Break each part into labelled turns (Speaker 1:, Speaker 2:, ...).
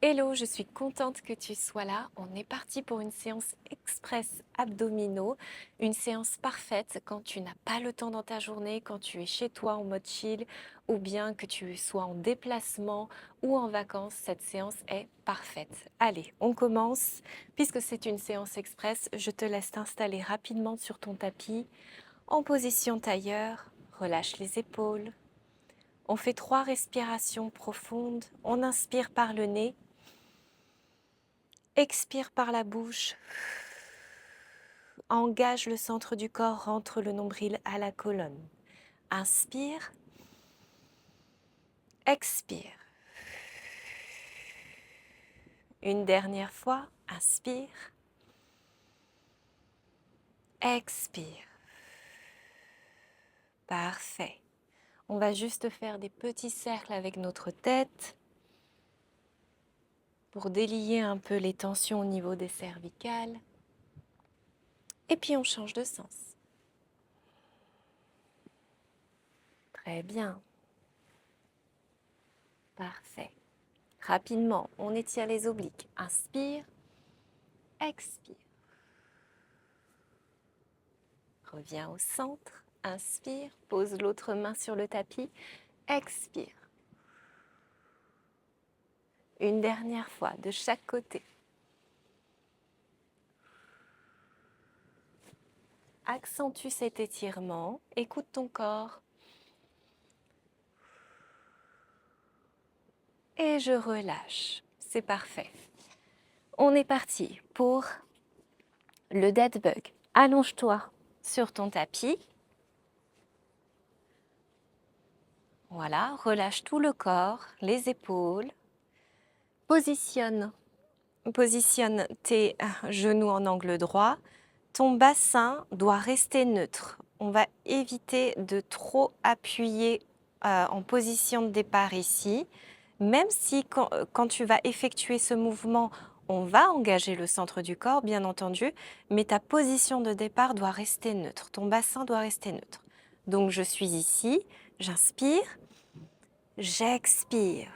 Speaker 1: Hello, je suis contente que tu sois là. On est parti pour une séance express abdominaux, une séance parfaite quand tu n'as pas le temps dans ta journée, quand tu es chez toi en mode chill ou bien que tu sois en déplacement ou en vacances. Cette séance est parfaite. Allez, on commence. Puisque c'est une séance express, je te laisse t'installer rapidement sur ton tapis en position tailleur. Relâche les épaules. On fait 3 respirations profondes. On inspire par le nez. Expire par la bouche. Engage le centre du corps, rentre le nombril à la colonne. Inspire. Expire. Une dernière fois. Inspire. Expire. Parfait. On va juste faire des petits cercles avec notre tête pour délier un peu les tensions au niveau des cervicales. Et puis on change de sens. Très bien. Parfait. Rapidement, on étire les obliques. Inspire. Expire. Reviens au centre. Inspire. Pose l'autre main sur le tapis. Expire. Une dernière fois de chaque côté. Accentue cet étirement. Écoute ton corps. Et je relâche. C'est parfait. On est parti pour le dead bug. Allonge-toi sur ton tapis. Voilà, relâche tout le corps, les épaules. Positionne tes genoux en angle droit. Ton bassin doit rester neutre. On va éviter de trop appuyer en position de départ ici. Même si quand tu vas effectuer ce mouvement, on va engager le centre du corps, bien entendu, mais ta position de départ doit rester neutre. Ton bassin doit rester neutre. Donc je suis ici, j'inspire, j'expire.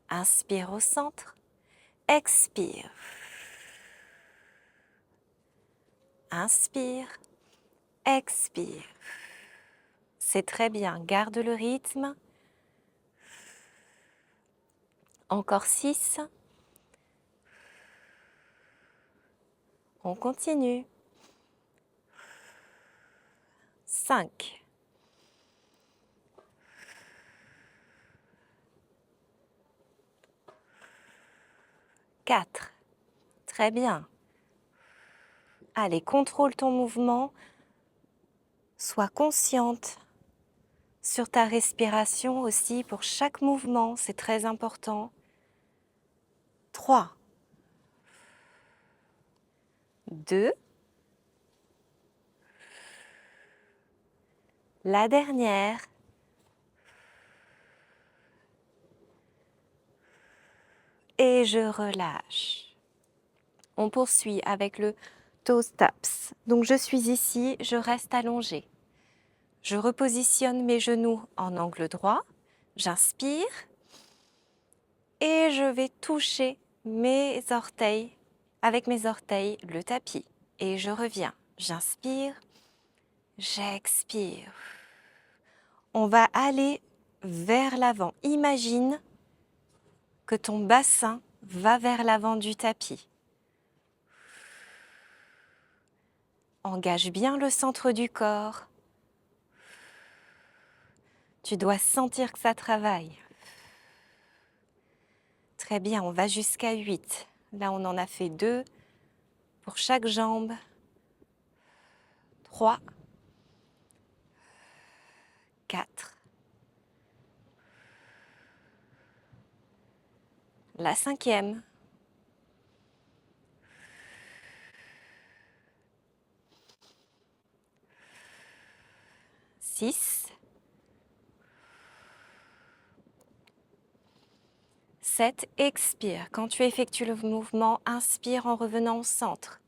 Speaker 1: Inspire au centre, expire. Inspire, expire. C'est très bien, garde le rythme. Encore 6. On continue. 5. 4. Très bien. Allez, contrôle ton mouvement. Sois consciente sur ta respiration aussi pour chaque mouvement, c'est très important. 3. 2. La dernière. Et je relâche. On poursuit avec le toe taps. Donc je suis ici, je reste allongée. Je repositionne mes genoux en angle droit. J'inspire et je vais toucher mes orteils, avec mes orteils, le tapis. Et je reviens. J'inspire, j'expire. On va aller vers l'avant. Imagine que ton bassin va vers l'avant du tapis. Engage bien le centre du corps. Tu dois sentir que ça travaille. Très bien, on va jusqu'à 8. Là, on en a fait 2 pour chaque jambe. 3, 4. La 5e. 6. 7. Expire. Quand tu effectues le mouvement, inspire en revenant au centre.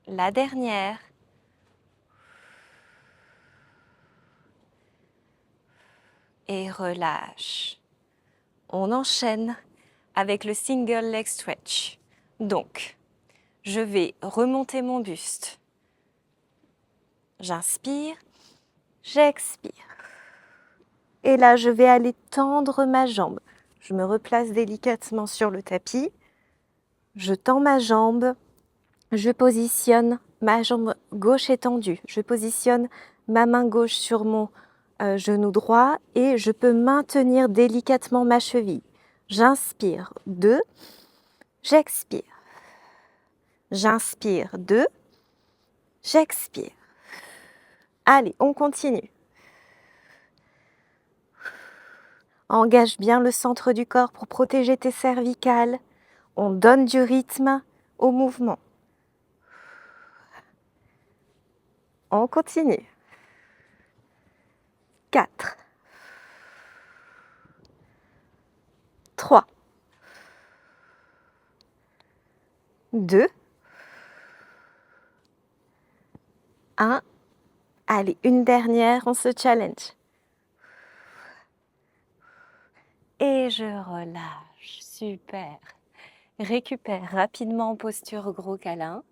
Speaker 1: La dernière. Et relâche. On enchaîne avec le single leg stretch. Donc, je vais remonter mon buste. J'inspire, j'expire. Et là, je vais aller tendre ma jambe. Je me replace délicatement sur le tapis. Je tends ma jambe. Je positionne ma jambe gauche étendue. Je positionne ma main gauche sur mon genou droit et je peux maintenir délicatement ma cheville. J'inspire 2, j'expire. J'inspire 2, j'expire. Allez, on continue. Engage bien le centre du corps pour protéger tes cervicales. On donne du rythme au mouvement. On continue. 4, 3, 2, 1. Allez, une dernière, on se challenge. Et je relâche, super. Récupère rapidement en posture gros câlin.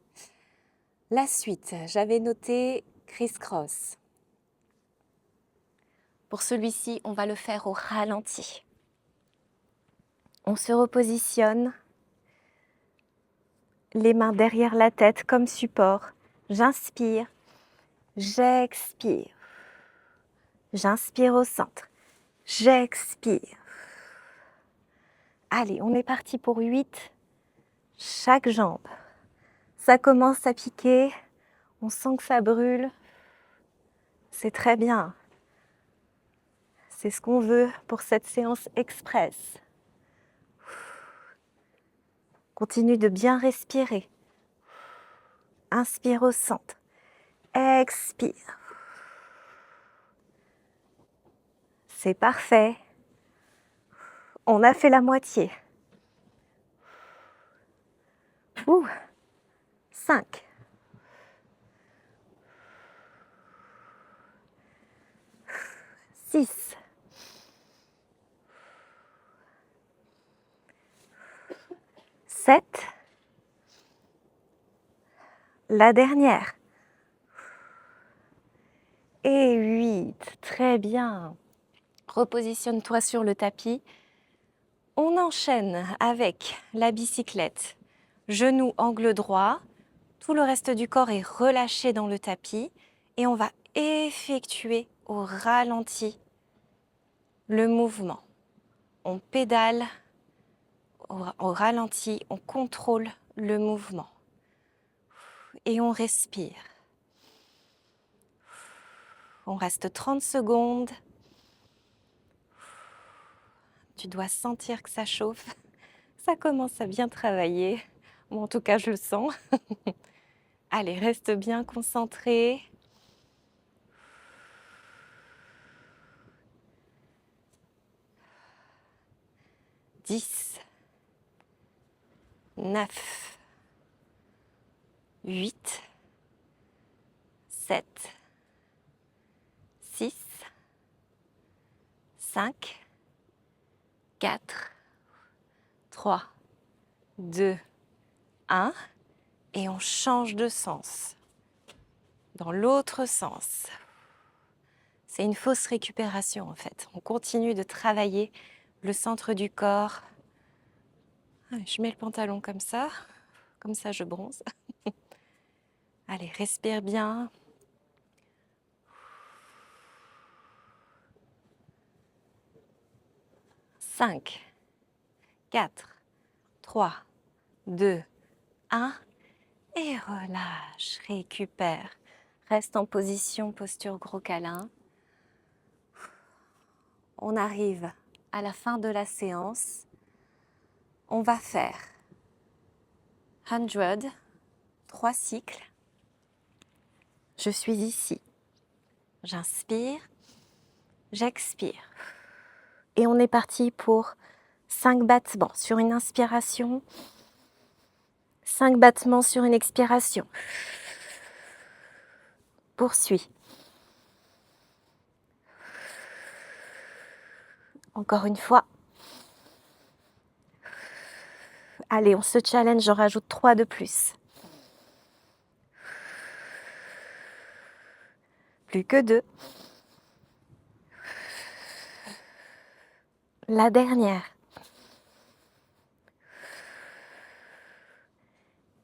Speaker 1: La suite, j'avais noté criss-cross. Pour celui-ci, on va le faire au ralenti. On se repositionne, les mains derrière la tête comme support. J'inspire, j'expire. J'inspire au centre, j'expire. Allez, on est parti pour 8. Chaque jambe. Ça commence à piquer, on sent que ça brûle. C'est très bien. C'est ce qu'on veut pour cette séance express. Continue de bien respirer. Inspire au centre. Expire. C'est parfait. On a fait la moitié. 5. 6. 7. La dernière. Et 8. Très bien. Repositionne-toi sur le tapis. On enchaîne avec la bicyclette. Genou angle droit. Tout le reste du corps est relâché dans le tapis. Et on va effectuer au ralenti le mouvement. On pédale au ralenti, on contrôle le mouvement. Et on respire. On reste 30 secondes. Tu dois sentir que ça chauffe. Ça commence à bien travailler. Moi, en tout cas, je le sens. Allez, reste bien concentré. « 10, 9, 8, 7, 6, 5, 4, 3, 2, 1. Et on change de sens. Dans l'autre sens. C'est une fausse récupération en fait. On continue de travailler le centre du corps. Je mets le pantalon comme ça je bronze. Allez, respire bien. « 5, 4, 3, 2, 1. Et relâche, récupère. Reste en position, posture gros câlin. On arrive à la fin de la séance. On va faire 100, 3 cycles. Je suis ici. J'inspire, j'expire. Et on est parti pour 5 battements sur une inspiration, 5 battements sur une expiration. Poursuis. Encore une fois. Allez, on se challenge, j'en rajoute 3 de plus. Plus que 2. La dernière.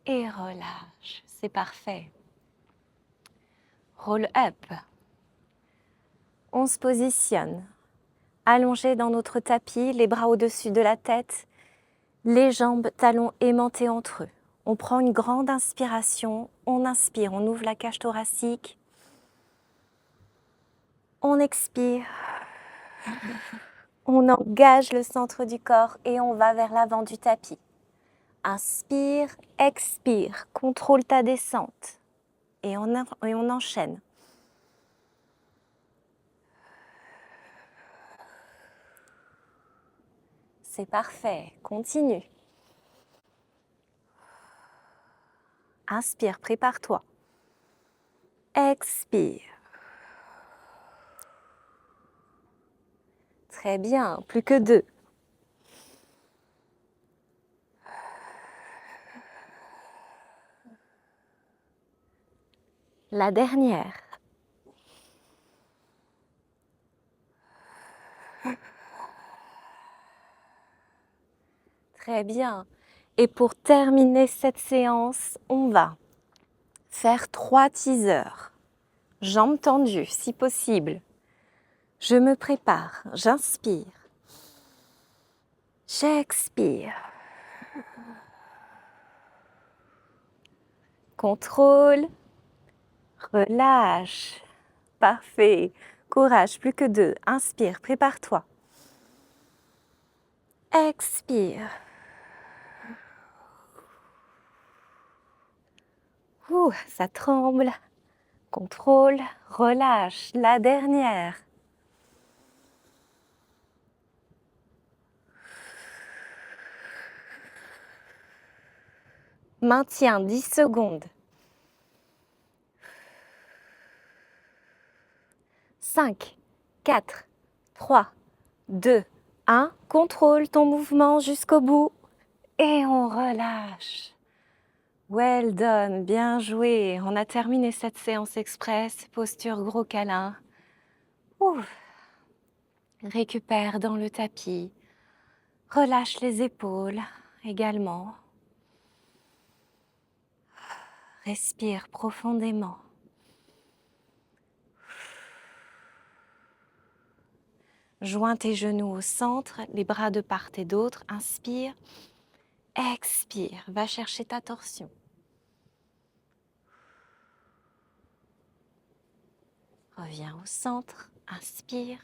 Speaker 1: Et relâche, c'est parfait. Roll up. On se positionne, allongé dans notre tapis, les bras au-dessus de la tête, les jambes, talons aimantés entre eux. On prend une grande inspiration, on inspire, on ouvre la cage thoracique, on expire, on engage le centre du corps et on va vers l'avant du tapis. Inspire, expire, contrôle ta descente et on enchaîne. C'est parfait, continue. Inspire, prépare-toi. Expire. Très bien, plus que 2. La dernière. Très bien. Et pour terminer cette séance, on va faire 3 teasers. Jambes tendues, si possible. Je me prépare, j'inspire. J'expire. Contrôle. Relâche. Parfait. Courage, plus que 2. Inspire, prépare-toi. Expire. Ouh, ça tremble. Contrôle, relâche. La dernière. Maintiens 10 secondes. 5, 4, 3, 2, 1. Contrôle ton mouvement jusqu'au bout et on relâche. Well done, bien joué. On a terminé cette séance express, posture gros câlin. Ouf. Récupère dans le tapis. Relâche les épaules également. Respire profondément. Joins tes genoux au centre, les bras de part et d'autre. Inspire. Expire. Va chercher ta torsion. Reviens au centre. Inspire.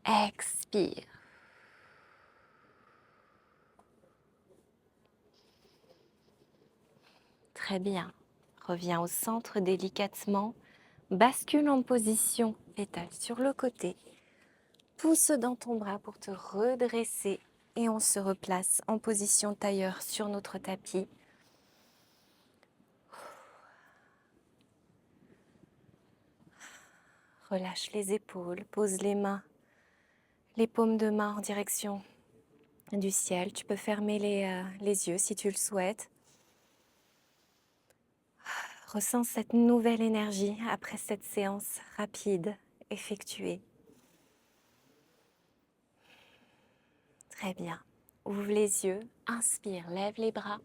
Speaker 1: Expire. Très bien. Reviens au centre délicatement. Bascule en position pétale sur le côté. Pousse dans ton bras pour te redresser et on se replace en position tailleur sur notre tapis. Relâche les épaules, pose les mains, les paumes de main en direction du ciel. Tu peux fermer les yeux si tu le souhaites. Ressens cette nouvelle énergie après cette séance rapide effectuée. Très bien. Ouvre les yeux, inspire, lève les bras,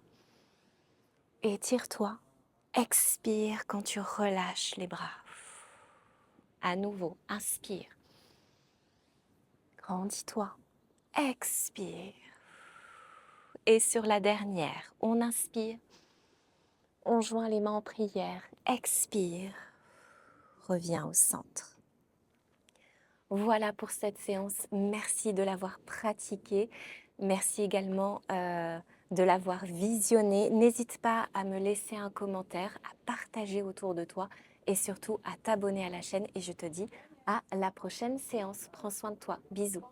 Speaker 1: étire-toi. Expire quand tu relâches les bras. À nouveau, inspire. Grandis-toi. Expire. Et sur la dernière, on inspire. On joint les mains en prière. Expire. Reviens au centre. Voilà pour cette séance. Merci de l'avoir pratiquée. Merci également de l'avoir visionnée. N'hésite pas à me laisser un commentaire, à partager autour de toi et surtout à t'abonner à la chaîne. Et je te dis à la prochaine séance. Prends soin de toi. Bisous.